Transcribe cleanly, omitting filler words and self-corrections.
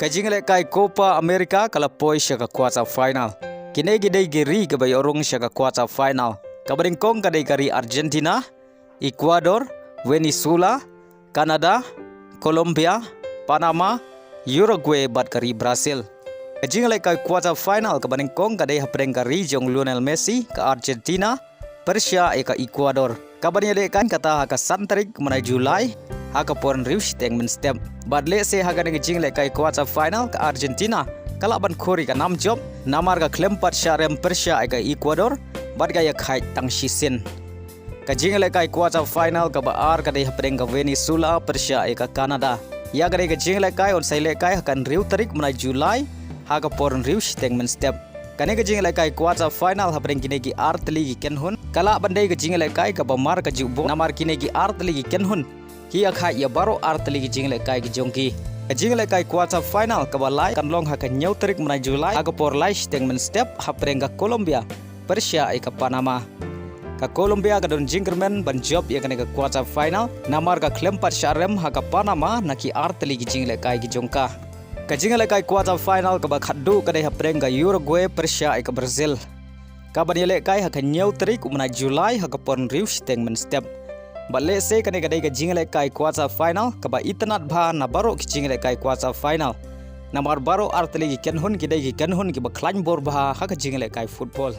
Kajingle kai Copa America kalapoi Shaka quarter final. Kine gidei giri kabai Rung Shaka quarter final. Kabaring kong kadai kari Argentina, Ecuador, Venezuela, Canada, Colombia, Panama, Uruguay bat kari Brazil. Kajingle kai quarter final kabaring kong kadai hapreng kari jong Lionel Messi ke Argentina, Persia ke Ecuador. Kabarnya lekan kata haka santarik menai Julai. Haka pon rius teng step badle se haka ngi jingle kai quarter final ke Argentina kalaban khori ka nam job namar ka klempat sharem Persia ka Ecuador bad ga ya khai tang sisin ka jingle kai quarter final ka baar ka dei hapeng ka Venezuela Persia ka Canada ya ga ka jingle kai on saile kai hakan riu tarik menai Julai haka pon rius teng step kane ka jingle kai quarter final hapeng kine ki artli ki kenhun kala bandai ka jingle kai ka bamar ka jubo namar kine ki artli ki kenhun Kia khai ya baru artli ki jingle kai ki jongki. Jingle kai quarter final kabalai kan long haka nyau terik menai Julai aga por lai steng step haprenga Colombia Persia ka Panama. Ka Colombia ka don jingkermen ban job ya kan ka quarter final namar ka klempat sharem haka Panama naki artli ki jingle kai ki jongka. Ka jingle kai quarter final ka bakhaddu ka dei haprenga Uruguay Persia ka Brazil. Ka banile kai haka nyau terik menai Julai haka pon riu steng step. Balle se kane kadai ka jingle kai quarter final kaba itanat bha na baro ki jingle kai quarter final namar baro artli ki kenhun ki dai ki kenhun ki ba klan bor bha haka jingle kai football